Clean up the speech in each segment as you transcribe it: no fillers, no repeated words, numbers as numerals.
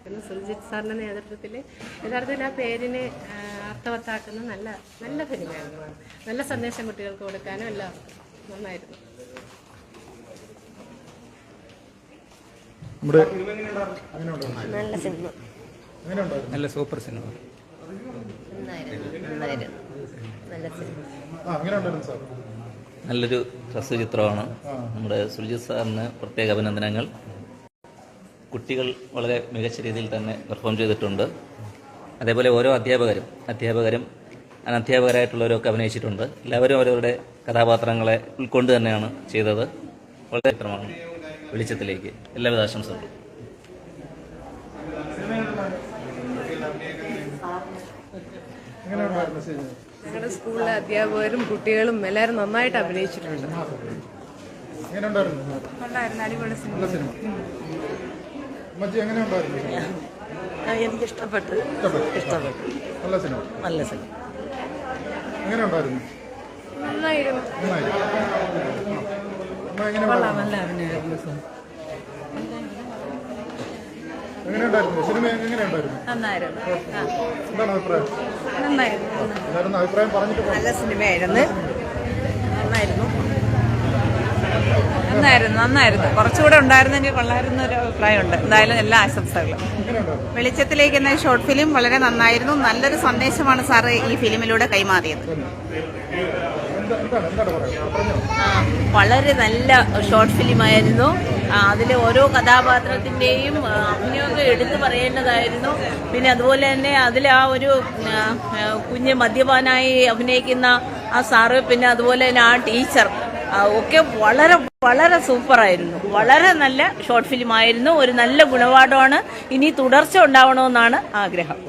സുൽജിത് സാറിൻ്റെ നേതൃത്വത്തിൽ യഥാർത്ഥത്തിൽ ആ പേരിനെ അർത്ഥവത്താക്കുന്ന നല്ല നല്ല ഫിലിമായിരുന്നു. നല്ല സന്ദേശം കുട്ടികൾക്ക് കൊടുക്കാനും എല്ലാം നന്നായിരുന്നു. നല്ല സിനിമ, നല്ല സൂപ്പർ സിനിമ, നല്ലൊരു ഹ്രസ്വചിത്രമാണ്. നമ്മുടെ സുൽജിത് സാറിന് പ്രത്യേക അഭിനന്ദനങ്ങൾ. കുട്ടികൾ വളരെ മികച്ച രീതിയിൽ തന്നെ പെർഫോം ചെയ്തിട്ടുണ്ട്. അതേപോലെ ഓരോ അധ്യാപകരും അനധ്യാപകരായിട്ടുള്ളവരൊക്കെ അഭിനയിച്ചിട്ടുണ്ട്. എല്ലാവരും അവരവരുടെ കഥാപാത്രങ്ങളെ ഉൾക്കൊണ്ട് തന്നെയാണ് ചെയ്തത്. വളരെ ചിത്രമാണ്. വെളിച്ചത്തിലേക്ക് എല്ലാവിധ ആശംസകളും. ഞങ്ങളുടെ സ്കൂളിലെ അധ്യാപകരും കുട്ടികളും എല്ലാവരും നന്നായിട്ട് അഭിനയിച്ചിട്ടുണ്ട്. എനിക്ക് ഇഷ്ടപ്പെട്ടു. നല്ല സിനിമ. നന്നായിരുന്നു. നല്ല അഭിനയമായിരുന്നു. സിനിമ എങ്ങനെയുണ്ടായിരുന്നു? നന്നായിരുന്നു. എന്താണ് അഭിപ്രായം? നന്നായിരുന്നു. അഭിപ്രായം പറഞ്ഞിട്ട് നല്ല സിനിമയായിരുന്നു. നന്നായിരുന്നു. കുറച്ചുകൂടെ ഉണ്ടായിരുന്നെങ്കിൽ കൊള്ളായിരുന്ന ഒരു അഭിപ്രായമുണ്ട്. എന്തായാലും എല്ലാ ആശംസകളും. വെളിച്ചത്തിലേക്ക് എന്ന ഷോർട്ട് ഫിലിം വളരെ നന്നായിരുന്നു. നല്ലൊരു സന്ദേശമാണ് സാറ് ഈ ഫിലിമിലൂടെ കൈമാറിയത്. വളരെ നല്ല ഷോർട്ട് ഫിലിമായിരുന്നു. അതിലെ ഓരോ കഥാപാത്രത്തിൻ്റെയും അഭിനയമൊക്കെ എടുത്തു പറയേണ്ടതായിരുന്നു. പിന്നെ അതുപോലെ തന്നെ അതിൽ ആ ഒരു കുഞ്ഞ് മദ്യപാനായി അഭിനയിക്കുന്ന ആ സാറ്, പിന്നെ അതുപോലെ തന്നെ ആ ടീച്ചർ ഒക്കെ വളരെ വളരെ സൂപ്പറായിരുന്നു. വളരെ നല്ല ഷോർട്ട് ഫിലിമായിരുന്നു. ഒരു നല്ല ഗുണപാഠമാണ്. ഇനി തുടർച്ച ഉണ്ടാവണമെന്നാണ് ആഗ്രഹം.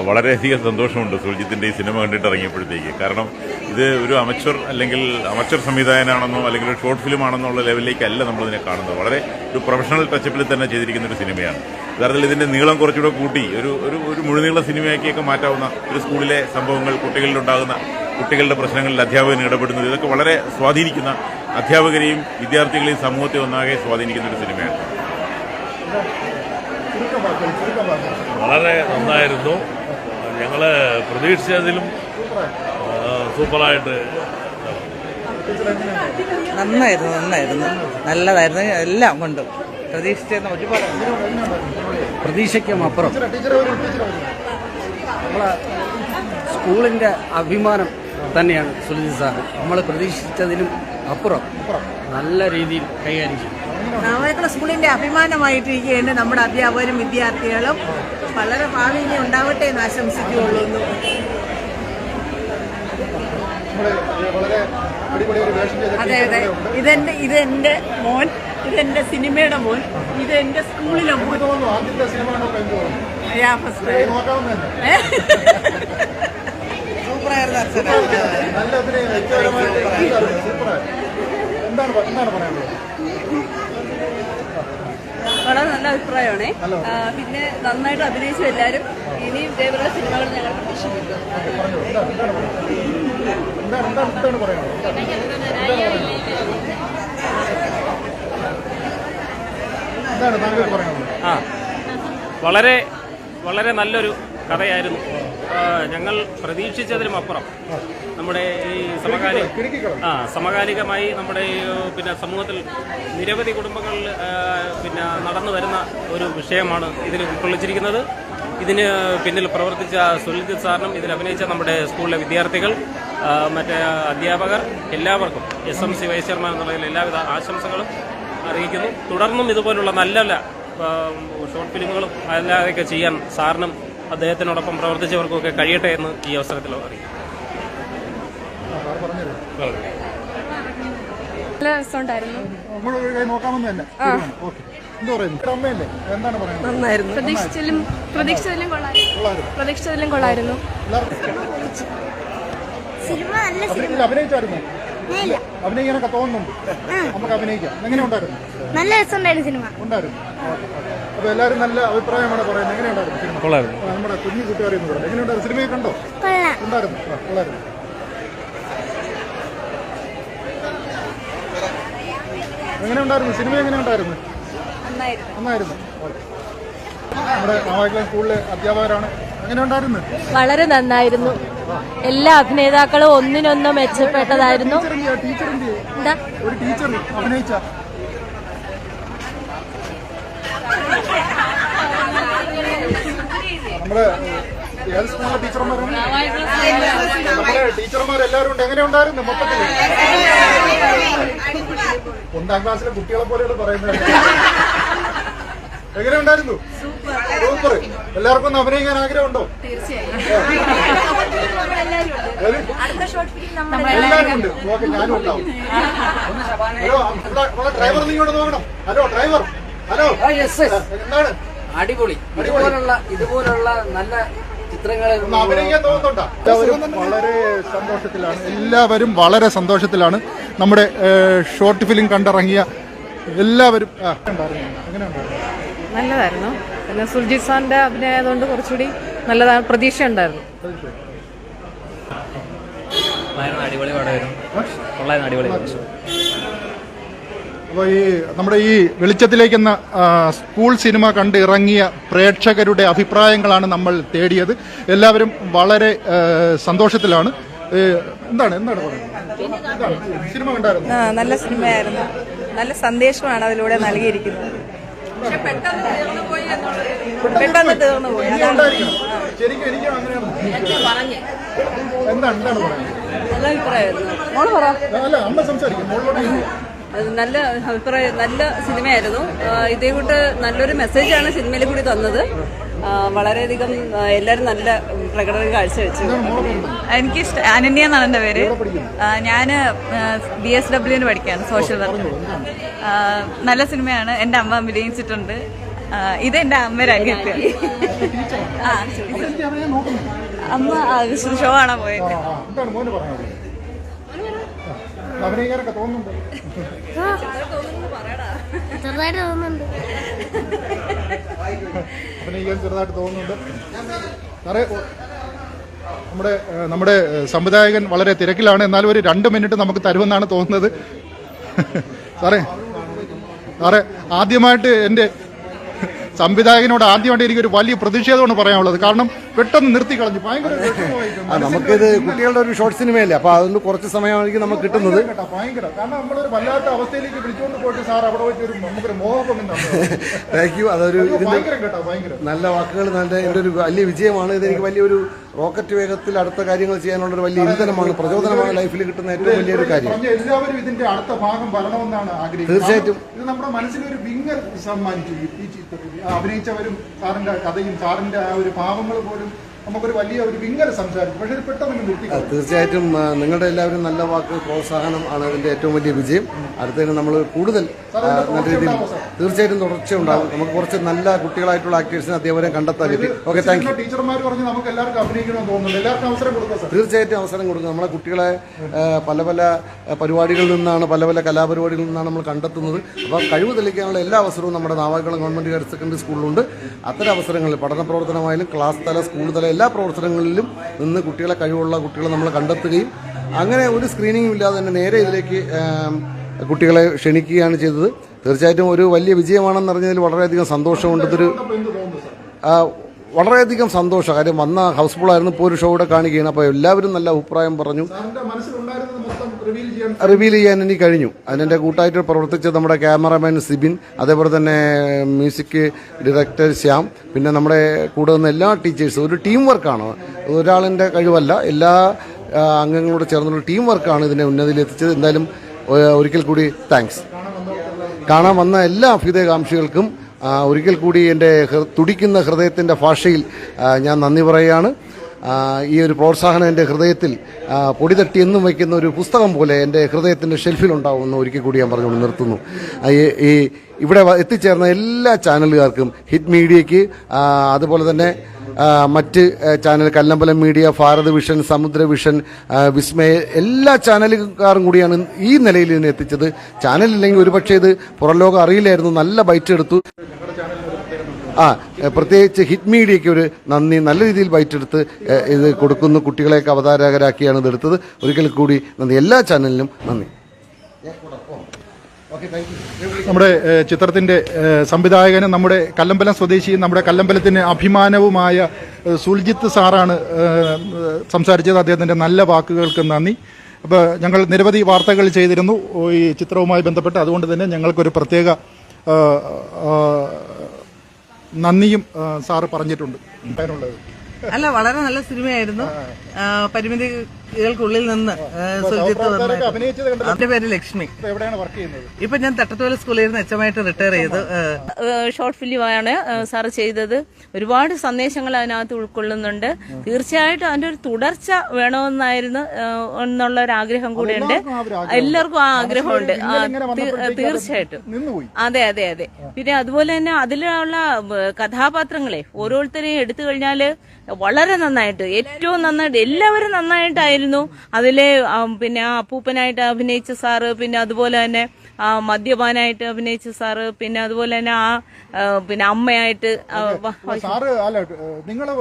വളരെയധികം സന്തോഷമുണ്ട് സുൽജിത്തിൻ്റെ ഈ സിനിമ കണ്ടിട്ട് ഇറങ്ങിയപ്പോഴത്തേക്ക്. കാരണം ഇത് ഒരു അമച്ചർ സംവിധായകനാണെന്നോ അല്ലെങ്കിൽ ഒരു ഷോർട്ട് ഫിലിം ആണെന്നോ ഉള്ള ലെവലിലേക്കല്ല നമ്മളിതിനെ കാണുന്നത്. വളരെ ഒരു പ്രൊഫഷണൽ ടച്ചപ്പിൽ തന്നെ ചെയ്തിരിക്കുന്ന ഒരു സിനിമയാണ്. യഥാർത്ഥത്തിൽ ഇതിൻ്റെ നീളം കുറച്ചുകൂടെ കൂട്ടി ഒരു മുഴുനീള സിനിമയാക്കിയൊക്കെ മാറ്റാവുന്ന ഒരു സ്കൂളിലെ സംഭവങ്ങൾ, കുട്ടികളിലുണ്ടാകുന്ന കുട്ടികളുടെ പ്രശ്നങ്ങളിൽ അധ്യാപകൻ ഇടപെടുന്നത്, ഇതൊക്കെ വളരെ സ്വാധീനിക്കുന്ന, അധ്യാപകരെയും വിദ്യാർത്ഥികളെയും സമൂഹത്തെ ഒന്നാകെ സ്വാധീനിക്കുന്ന ഒരു സിനിമയാണ്. വളരെ നന്നായിരുന്നു. ഞങ്ങൾ പ്രതീക്ഷിച്ചതിലും സൂപ്പറായിട്ട് നന്നായിരുന്നു. നല്ലതായിരുന്നു. എല്ലാം കൊണ്ടും പ്രതീക്ഷിച്ചിരുന്ന ഒരുപാട് പ്രതീക്ഷയ്ക്കും അപ്പുറം നമ്മളെ സ്കൂളിൻ്റെ അഭിമാനം തന്നെയാണ് സുൽജിത് സാർ. നമ്മൾ പ്രതീക്ഷിച്ചതിലും അപ്പുറം നല്ല രീതിയിൽ കൈകാര്യം ചെയ്യും. നാവായക്കുളം സ്കൂളിന്റെ അഭിമാനമായിട്ടിരിക്കുകയാണ് നമ്മുടെ അധ്യാപകരും വിദ്യാർത്ഥികളും. വളരെ ഭാവിയിൽ ഉണ്ടാവട്ടെ എന്ന് ആശംസിക്കുകയുള്ളൂ. അതെ. ഇതെന്റെ മോൻ, ഇതെന്റെ സിനിമയുടെ മോൻ, ഇതെന്റെ സ്കൂളിലെ മോൻ. സൂപ്പറായിരുന്നു അച്ഛൻ. വളരെ നല്ല അഭിപ്രായമാണ്. പിന്നെ നന്നായിട്ട് അഭിനയിച്ചു എല്ലാവരും. ഇനിയും ഇതേപോലെ സിനിമകൾ ഞങ്ങൾ പ്രതീക്ഷിക്കുന്നു. വളരെ വളരെ നല്ലൊരു കഥയായിരുന്നു. ഞങ്ങൾ പ്രതീക്ഷിച്ചതിലും അപ്പുറം നമ്മുടെ ഈ സമകാലികമായി നമ്മുടെ പിന്നെ സമൂഹത്തിൽ നിരവധി കുടുംബങ്ങളിൽ പിന്നെ നടന്നു വരുന്ന ഒരു വിഷയമാണ് ഇതിൽ ഉൾക്കൊള്ളിച്ചിരിക്കുന്നത്. ഇതിന് പിന്നിൽ പ്രവർത്തിച്ച സുൽജിത് സാറിനും ഇതിൽ അഭിനയിച്ച നമ്മുടെ സ്കൂളിലെ വിദ്യാർത്ഥികൾ, മറ്റേ അധ്യാപകർ, എല്ലാവർക്കും SMC വൈസ് ചെയർമാൻ എന്നുള്ളതിൽ എല്ലാവിധ ആശംസകളും അറിയിക്കുന്നു. തുടർന്നും ഇതുപോലുള്ള നല്ല നല്ല ഷോർട്ട് ഫിലിമുകളും അല്ലാതെയൊക്കെ ചെയ്യാൻ സാറിനും അദ്ദേഹത്തിനോടൊപ്പം പ്രവർത്തിച്ചവർക്കൊക്കെ കഴിയട്ടെ എന്ന് ഈ അവസരത്തിൽ അറിയിക്കും. നല്ല രസമുണ്ടായിരുന്നു. നന്നായിരുന്നു. പ്രതീക്ഷിച്ചതിലും കൊള്ളായിരുന്നു. അഭിനയിക്കാനൊക്കെ തോന്നുന്നുണ്ട്. നമുക്ക് അഭിനയിക്കാം. എങ്ങനെ ഉണ്ടായിരുന്നു? നല്ല രസമുണ്ടായിരുന്നു സിനിമ. ഉണ്ടായിരുന്നു. അപ്പൊ എല്ലാവരും നല്ല അഭിപ്രായമാണ് പറയുന്നത്. എങ്ങനെയുണ്ടായിരുന്നു സിനിമ? കൊള്ളായിരുന്നു. നമ്മുടെ കുഞ്ഞു കൂട്ടുകാരെയും കൂടെ എങ്ങനെയുണ്ടായിരുന്നു? സിനിമയെ കണ്ടോ? ഉണ്ടായിരുന്നു. കൊള്ളായിരുന്നു. എങ്ങനെ ഉണ്ടായിരുന്നു സിനിമ? എങ്ങനെ ഉണ്ടായിരുന്നു? നന്നായിരുന്നു. നമ്മുടെ നാവായിക്കുളം സ്കൂളിലെ അധ്യാപകരാണ്. എങ്ങനെ ഉണ്ടായിരുന്നു? വളരെ നന്നായിരുന്നു. എല്ലാ അഭിനേതാക്കളും ഒന്നിനൊന്ന് മെച്ചപ്പെട്ടതായിരുന്നു. എന്താ ഒരു ടീച്ചർ അഭിനയിച്ച നമ്മുടെ ഏത് സ്കൂളിലെ ടീച്ചർമാരാണ്? നമ്മുടെ ടീച്ചർമാരെല്ലാവരും ഉണ്ട്. എങ്ങനെ ഉണ്ടായിരുന്നു മൊത്തത്തിൽ? 1ാം ക്ലാസ്സിലെ കുട്ടികളെ പോലെയാണ് പറയുന്നത്. എങ്ങനെ ഉണ്ടായിരുന്നു? സൂപ്പർ. എല്ലാവർക്കും ഒന്ന് അഭിനയിക്കാൻ ആഗ്രഹമുണ്ടോ? എല്ലാവരും ഉണ്ട്. ഓക്കെ, ഞാനും ഉണ്ടാവും. ഹലോ, ഡ്രൈവർ നീങ്ങോട്ട് നോക്കണം. Hello driver, hello. എന്താണ്? അടിപൊളി. ഇതുപോലുള്ള നല്ല ചിത്രങ്ങൾ അഭിനയിക്കാൻ തോന്നുന്നുണ്ടോ? എല്ലാവരും വളരെ സന്തോഷത്തിലാണ്. നമ്മുടെ ഷോർട്ട് ഫിലിം കണ്ടിറങ്ങിയ എല്ലാവരും എങ്ങനെ ഉണ്ടായിരുന്നു? നല്ലതായിരുന്നു. പിന്നെ സുർജിത് സാറിന്റെ അഭിനയം ആയതുകൊണ്ട് കുറച്ചുകൂടി നല്ലതാണ്. പ്രതീക്ഷ ഉണ്ടായിരുന്നു. അടിപൊളി പടമായിരുന്നു. അടിപൊളി. അപ്പോൾ നമ്മുടെ ഈ വെളിച്ചത്തിലേക്കെന്ന സ്കൂൾ സിനിമ കണ്ട് ഇറങ്ങിയ പ്രേക്ഷകരുടെ അഭിപ്രായങ്ങളാണ് നമ്മൾ തേടിയത്. എല്ലാവരും വളരെ സന്തോഷത്തിലാണ്. എന്താണ് പറയുന്നത്? സിനിമ കണ്ടായിരുന്നു? നല്ല സിനിമയായിരുന്നു. നല്ല സന്ദേശമാണ് അതിലൂടെ നൽകിയിരിക്കുന്നത്. പെട്ടെന്ന് തീർന്നു പോയി. ശരിക്കും എനിക്ക് അങ്ങനെയാണ്. എന്താണ് പറയുന്നത്? നല്ല അഭിപ്രായമായിരുന്നു. അല്ല, അമ്മ സംസാരിക്കും. നല്ല അഭിപ്രായം. നല്ല സിനിമയായിരുന്നു. ഇതേക്കൂട്ട് നല്ലൊരു മെസ്സേജാണ് സിനിമയിൽ കൂടി തന്നത്. വളരെയധികം എല്ലാവരും നല്ല പ്രകടനം കാഴ്ചവെച്ചു. എനിക്ക് അനന്യ എന്നാണ് എൻ്റെ പേര്. ഞാൻ BSW പഠിക്കുകയാണ്, സോഷ്യൽ വർക്ക്. നല്ല സിനിമയാണ്. എൻ്റെ അമ്മ അഭിനയിച്ചിട്ടുണ്ട്. ഇത് എൻ്റെ അമ്മ രംഗത്ത്. അമ്മ ഷോ കാണാൻ പോയത്. അഭിനയിക്കാനൊക്കെ തോന്നുന്നുണ്ട്. അഭിനയിക്കാൻ ചെറുതായിട്ട് തോന്നുന്നുണ്ട്. സാറേ, നമ്മുടെ സംവിധായകൻ വളരെ തിരക്കിലാണ്. എന്നാലും ഒരു 2 മിനിറ്റ് നമുക്ക് തരുമെന്നാണ് തോന്നുന്നത്. സാറേ ആദ്യമായിട്ട് എൻ്റെ സംവിധായകനോട് ആദ്യമായിട്ട് എനിക്കൊരു വലിയ പ്രതിഷേധമാണ് പറയാനുള്ളത്. കാരണം പെട്ടെന്ന് നിർത്തി കളഞ്ഞു. ഭയങ്കര നമുക്കിത് കുട്ടികളുടെ ഒരു ഷോർട്ട് സിനിമയല്ലേ, അപ്പൊ അതുകൊണ്ട് കുറച്ച് സമയമായിരിക്കും നമുക്ക് കിട്ടുന്നത്. ഭയങ്കര, കാരണം നമ്മളൊരു വല്ലാത്ത അവസ്ഥയിലേക്ക് വിളിച്ചുകൊണ്ട് പോയിട്ട് സാർ അവിടെ പോയിട്ട് നമുക്കൊരു മോഹം. Thank you. അതൊരു ഭയങ്കര നല്ല വാക്കുകൾ. എൻ്റെ ഒരു വലിയ വിജയമാണ്. ഇതെനിക്ക് വലിയൊരു റോക്കറ്റ് വേഗത്തിൽ അടുത്ത കാര്യങ്ങൾ ചെയ്യാനുള്ള ഒരു വലിയ ഇന്ധനമാണ്, പ്രചോദനമാണ് ലൈഫിൽ കിട്ടുന്ന ഏറ്റവും വലിയൊരു കാര്യം. എല്ലാവരും ഇതിന്റെ അടുത്ത ഭാഗം വരണമെന്നാണ് ആഗ്രഹിക്കുന്നത്. തീർച്ചയായിട്ടും ഇത് നമ്മുടെ മനസ്സിലൊരു വിങ്ങൽ സമ്മാനിച്ചു. ഈ ചിത്രത്തിൽ അഭിനയിച്ചവരും സാറിന്റെ കഥയും സാറിന്റെ ആ ഒരു ഭാവങ്ങൾ പോലും നമുക്കൊരു വലിയ ഒരു വിങ്ങൽ സംസാരിക്കും. പക്ഷേ ഇത് പെട്ടെന്ന് നിർത്തി. തീർച്ചയായിട്ടും നിങ്ങളുടെ എല്ലാവരും നല്ല വാക്ക് പ്രോത്സാഹനം ആണ് ഇതിന്റെ ഏറ്റവും വലിയ വിജയം. അടുത്തതിന് നമ്മൾ കൂടുതൽ നല്ല രീതിയിൽ തീർച്ചയായിട്ടും തുടർച്ച ഉണ്ടാകും. നമുക്ക് കുറച്ച് നല്ല കുട്ടികളായിട്ടുള്ള ആക്ടേഴ്സിനെ അതേപോലെ കണ്ടെത്താൻ പറ്റും. Okay, thank you. ടീച്ചർമാർ പറഞ്ഞു നമുക്ക് എല്ലാവർക്കും അഭിനയിക്കണമെന്ന് തോന്നുന്നുണ്ട്. എല്ലാവർക്കും അവസരം കൊടുക്കുക. തീർച്ചയായിട്ടും അവസരം കൊടുക്കുക. നമ്മളെ കുട്ടികളെ പല പല പരിപാടികളിൽ നിന്നാണ്, പല പല കലാപരിപാടികളിൽ നിന്നാണ് നമ്മൾ കണ്ടെത്തുന്നത്. അപ്പോൾ കഴിവ് തെളിയിക്കാനുള്ള എല്ലാ അവസരവും നമ്മുടെ നാവായിക്കുളം ഗവൺമെന്റ് ഹയർ സെക്കൻഡറി സ്കൂളിലുണ്ട്. അത്തരം അവസരങ്ങളിൽ പഠന പ്രവർത്തനമായാലും ക്ലാസ് തല, സ്കൂൾ തല എല്ലാ പ്രവർത്തനങ്ങളിലും നിന്ന് കുട്ടികളെ കഴിവുള്ള കുട്ടികളെ നമ്മൾ കണ്ടെത്തുകയും അങ്ങനെ ഒരു സ്ക്രീനിങ്ങും ഇല്ലാതെ തന്നെ നേരെ ഇതിലേക്ക് കുട്ടികളെ ക്ഷണിക്കുകയാണ് ചെയ്തത്. തീർച്ചയായിട്ടും ഒരു വലിയ വിജയമാണെന്നറിഞ്ഞതിൽ വളരെയധികം സന്തോഷമുണ്ട്. ഇതൊരു വളരെയധികം സന്തോഷം. കാര്യം വന്ന ഹൗസ്ഫുള്ളായിരുന്നു. ഇപ്പോൾ ഒരു ഷോ കൂടെ കാണിക്കുകയാണ്. അപ്പോൾ എല്ലാവരും നല്ല അഭിപ്രായം പറഞ്ഞു. റിവീൽ ചെയ്യാൻ എനിക്ക് കഴിഞ്ഞു. അതിനെൻ്റെ കൂട്ടായിട്ട് പ്രവർത്തിച്ച നമ്മുടെ ക്യാമറാമാൻ സിബിൻ, അതേപോലെ തന്നെ മ്യൂസിക് ഡയറക്ടർ ശ്യാം, പിന്നെ നമ്മുടെ കൂടെ വന്ന എല്ലാ ടീച്ചേഴ്സും. ഒരു ടീം വർക്കാണ്, ഒരാളിൻ്റെ കഴിവല്ല. എല്ലാ അംഗങ്ങളോട് ചേർന്നുള്ള ടീം വർക്കാണ് ഇതിനെ ഉന്നതിയിലെത്തിച്ചത്. എന്തായാലും ഒരിക്കൽ കൂടി താങ്ക്സ്. കാണാൻ വന്ന എല്ലാ അഭ്യുദയകാംക്ഷികൾക്കും ഒരിക്കൽ കൂടി എൻ്റെ തുടിക്കുന്ന ഹൃദയത്തിൻ്റെ ഭാഷയിൽ ഞാൻ നന്ദി പറയുകയാണ്. ഈ ഒരു പ്രോത്സാഹനം എൻ്റെ ഹൃദയത്തിൽ പൊടി തട്ടി എന്നും വയ്ക്കുന്ന ഒരു പുസ്തകം പോലെ എൻ്റെ ഹൃദയത്തിൻ്റെ ഷെൽഫിലുണ്ടാവുമെന്ന് ഒരിക്കൽ കൂടി ഞാൻ പറഞ്ഞുകൊണ്ട് നിർത്തുന്നു. ഈ ഇവിടെ എത്തിച്ചേർന്ന എല്ലാ ചാനലുകാർക്കും, ഹിറ്റ് മീഡിയയ്ക്ക്, അതുപോലെ തന്നെ മറ്റ് channel Kallambalam media, Bharat vision, സമുദ്ര വിഷൻ, വിസ്മയ, എല്ലാ ചാനലുകാരും കൂടിയാണ് ഈ നിലയിൽ ഇതിനെ എത്തിച്ചത്. ചാനലില്ലെങ്കിൽ ഒരുപക്ഷെ ഇത് പുറം ലോകം അറിയില്ലായിരുന്നു. നല്ല ബൈറ്റ് എടുത്തു. പ്രത്യേകിച്ച് ഹിറ്റ് മീഡിയയ്ക്ക് ഒരു നന്ദി. നല്ല രീതിയിൽ ബൈറ്റെടുത്ത് ഇത് കൊടുക്കുന്നു. കുട്ടികളെയൊക്കെ അവതാരകരാക്കിയാണ് ഇതെടുത്തത്. ഒരിക്കൽ കൂടി നന്ദി. എല്ലാ ചാനലിനും നന്ദി. നമ്മുടെ ചിത്രത്തിന്റെ സംവിധായകനും നമ്മുടെ കല്ലമ്പലം സ്വദേശിയും നമ്മുടെ കല്ലമ്പലത്തിന് അഭിമാനവുമായ സുൽജിത്ത് സാറാണ് സംസാരിച്ചത്. അദ്ദേഹത്തിന്റെ നല്ല വാക്കുകൾക്ക് നന്ദി. അപ്പോൾ ഞങ്ങൾ നിരവധി വാർത്തകൾ ചെയ്തിരുന്നു ഈ ചിത്രവുമായി ബന്ധപ്പെട്ട്. അതുകൊണ്ട് തന്നെ ഞങ്ങൾക്കൊരു പ്രത്യേക നന്ദിയും സാറ് പറഞ്ഞിട്ടുണ്ട്. അതിനുള്ളത് അല്ല, വളരെ നല്ല സിനിമയായിരുന്നു. പരിമിതികൾക്കുള്ളിൽ നിന്ന് സുൽജിത്ത് വന്നു. എന്റെ പേര് ലക്ഷ്മി. എവിടെയാണ് വർക്ക് ചെയ്യുന്നത്? ഇപ്പൊ ഞാൻ തട്ടത്തോല സ്കൂളിൽ നിന്ന് എച്ചമായിട്ട് റിട്ടയർ ചെയ്തു. ഷോർട്ട് ഫിലിമാണ് സാർ ചെയ്തത്. ഒരുപാട് സന്ദേശങ്ങൾ അതിനകത്ത് ഉൾക്കൊള്ളുന്നുണ്ട്. തീർച്ചയായിട്ടും അതിന്റെ ഒരു തുടർച്ച വേണമെന്നായിരുന്നു എന്നുള്ള ഒരു ആഗ്രഹം കൂടെയുണ്ട്. എല്ലാവർക്കും ആ ആഗ്രഹമുണ്ട്. തീർച്ചയായിട്ടും. അതെ അതെ അതെ. പിന്നെ അതുപോലെ തന്നെ അതിലുള്ള കഥാപാത്രങ്ങളെ ഓരോരുത്തരെയും എടുത്തു കഴിഞ്ഞാല് വളരെ നന്നായിട്ട്, ഏറ്റവും നന്നായിട്ട്, എല്ലാവരും നന്നായിട്ടായിരുന്നു. അതിലെ പിന്നെ ആ അപ്പൂപ്പനായിട്ട് അഭിനയിച്ച സാറ്, പിന്നെ അതുപോലെ തന്നെ മദ്യപാനായിട്ട് അഭിനയിച്ച സാറ്, പിന്നെ അതുപോലെ തന്നെ പിന്നെ അമ്മയായിട്ട്. സാറ് അല്ല, നിങ്ങള്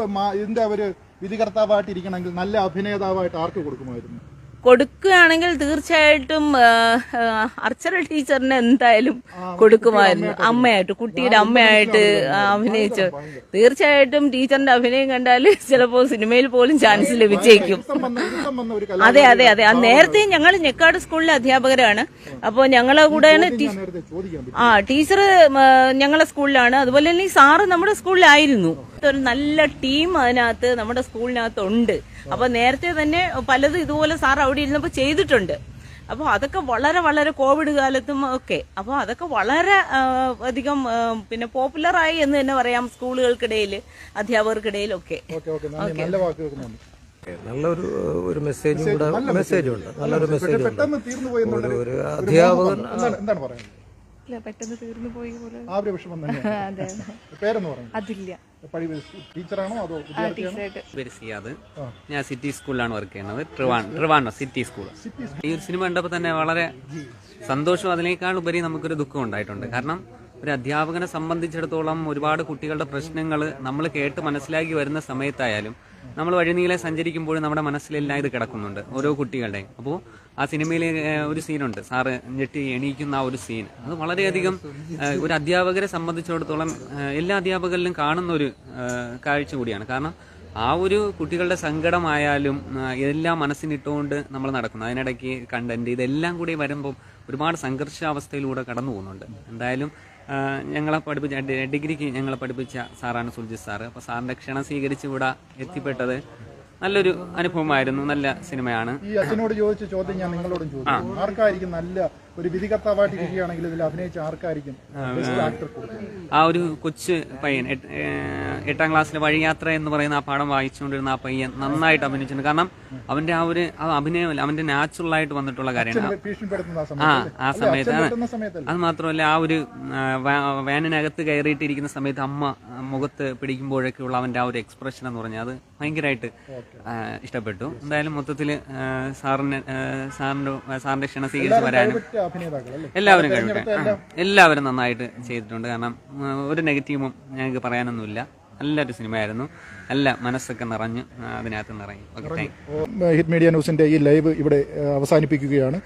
ഇതിന്റെ ഒരു വിധികർത്താവായിട്ട് ഇരിക്കണമെങ്കിൽ നല്ല അഭിനേതാവായിട്ട് ആർക്ക് കൊടുക്കുമായിരുന്നു? കൊടുക്കുകയാണെങ്കിൽ തീർച്ചയായിട്ടും അർച്ചന ടീച്ചറിന് എന്തായാലും കൊടുക്കുമായിരുന്നു. അമ്മയായിട്ട്, കുട്ടിയുടെ അമ്മയായിട്ട് അഭിനയിച്ചു. തീർച്ചയായിട്ടും ടീച്ചറിന്റെ അഭിനയം കണ്ടാൽ ചിലപ്പോൾ സിനിമയിൽ പോലും ചാൻസ് ലഭിച്ചേക്കും. അതെ അതെ അതെ. നേരത്തെ ഞങ്ങൾ ഞെക്കാട് സ്കൂളിലെ അധ്യാപകരാണ്. അപ്പോൾ ഞങ്ങളെ കൂടെയാണ് ടീച്ചർ ഞങ്ങളെ സ്കൂളിലാണ്. അതുപോലെ തന്നെ ഈ സാറ് നമ്മുടെ സ്കൂളിലായിരുന്നു. ഒരു നല്ല ടീം അതിനകത്ത് നമ്മുടെ സ്കൂളിനകത്ത് ഉണ്ട്. അപ്പൊ നേരത്തെ തന്നെ പലതും ഇതുപോലെ സാർ അവിടെ ഇരുന്നപ്പോൾ ചെയ്തിട്ടുണ്ട്. അപ്പോൾ അതൊക്കെ വളരെ വളരെ കോവിഡ് കാലത്തും ഒക്കെ. അപ്പോൾ അതൊക്കെ വളരെ അധികം പിന്നെ പോപ്പുലറായി എന്ന് തന്നെ പറയാം സ്കൂളുകൾക്കിടയിൽ, അധ്യാപകർക്കിടയിലൊക്കെ. നല്ലൊരു ഒരു മെസ്സേജും കൂടെ മെസ്സേജുണ്ട്. നല്ലൊരു മെസ്സേജ് ഉണ്ട്. ഒരു അധ്യാപകൻ പെട്ടെന്ന് തീർന്നു പോയി. ഞാൻ സിറ്റി സ്കൂളിലാണ് വർക്ക് ചെയ്യുന്നത്. Trivandrum city school. ഈ ഒരു സിനിമ കണ്ടപ്പോൾ തന്നെ വളരെ സന്തോഷവും അതിനേക്കാൾ ഉപരി നമുക്കൊരു ദുഃഖം ഉണ്ടായിട്ടുണ്ട്. കാരണം ഒരു അധ്യാപകനെ സംബന്ധിച്ചിടത്തോളം ഒരുപാട് കുട്ടികളുടെ പ്രശ്നങ്ങൾ നമ്മൾ കേട്ട് മനസ്സിലാക്കി വരുന്ന സമയത്തായാലും നമ്മൾ വഴിനീളെ സഞ്ചരിക്കുമ്പോഴും നമ്മുടെ മനസ്സിലെല്ലാം ഇത് കിടക്കുന്നുണ്ട്, ഓരോ കുട്ടികളുടെയും. അപ്പോൾ ആ സിനിമയിൽ ഒരു സീനുണ്ട്, സാറ് ഞെട്ടി എണീക്കുന്ന ആ ഒരു സീൻ. അത് വളരെയധികം ഒരു അധ്യാപകരെ സംബന്ധിച്ചിടത്തോളം എല്ലാ അധ്യാപകരിലും കാണുന്ന ഒരു കാഴ്ച കൂടിയാണ്. കാരണം ആ ഒരു കുട്ടികളുടെ സങ്കടമായാലും എല്ലാം മനസ്സിനിട്ടുകൊണ്ട് നമ്മൾ നടക്കുന്നു. അതിനിടയ്ക്ക് കണ്ടന്റ് ഇതെല്ലാം കൂടി വരുമ്പോൾ ഒരുപാട് സംഘർഷാവസ്ഥയിലൂടെ കടന്നു പോകുന്നുണ്ട്. എന്തായാലും ഞങ്ങളെ പഠിപ്പിച്ച ഡിഗ്രിക്ക് ഞങ്ങളെ പഠിപ്പിച്ച സാറാണ് സുൽജിത്ത് സാറ്. അപ്പോൾ സാറിന്റെ ക്ഷണം സ്വീകരിച്ച് ഇവിടെ എത്തിപ്പെട്ടത് നല്ലൊരു അനുഭവമായിരുന്നു. നല്ല സിനിമയാണ്. ഈ അച്ഛനോട് ചോദിച്ച ചോദ്യം ഞാൻ നിങ്ങളോടും ചോദിച്ചു. ആർക്കായിരിക്കും നല്ല ഒരു വിധികർത്താവായിട്ട് ഇരിക്കുകയാണെങ്കിൽ ഇതിൽ അഭിനയിച്ച ആർക്കായിരിക്കും ആക്ടർ? ആ ഒരു കൊച്ചു പയ്യൻ 8ാം ക്ലാസ്സിലെ വഴിയാത്ര എന്ന് പറയുന്ന ആ പാഠം വായിച്ചുകൊണ്ടിരുന്ന ആ പയ്യൻ നന്നായിട്ട് അഭിനയിച്ചിട്ടുണ്ട്. കാരണം അവന്റെ ആ ഒരു അഭിനയമല്ല, അവന്റെ നാച്ചുറൽ ആയിട്ട് വന്നിട്ടുള്ള കാര്യമാണ്. ആ സമയത്ത് അത് മാത്രമല്ല, ആ ഒരു വാനിനകത്ത് കയറിയിട്ടിരിക്കുന്ന സമയത്ത് അമ്മ മുഖത്ത് പിടിക്കുമ്പോഴൊക്കെയുള്ള അവന്റെ ആ ഒരു എക്സ്പ്രഷൻ എന്ന് പറഞ്ഞാൽ അത് ഭയങ്കരമായിട്ട് ഇഷ്ടപ്പെട്ടു. എന്തായാലും മൊത്തത്തില് സാറിന്റെ ക്ഷണം സ്വീകരിച്ച് വരാനും എല്ലാവരും നന്നായിട്ട് ചെയ്തിട്ടുണ്ട്. കാരണം ഒരു നെഗറ്റീവും ഞങ്ങൾക്ക് പറയാനൊന്നുമില്ല. നല്ലൊരു സിനിമയായിരുന്നു. നല്ല മനസ്സൊക്കെ നിറഞ്ഞു അതിനകത്ത് നിറഞ്ഞു. Okay, thank you. Hit media ന്യൂസിന്റെ ഈ ലൈവ് ഇവിടെ അവസാനിപ്പിക്കുകയാണ്.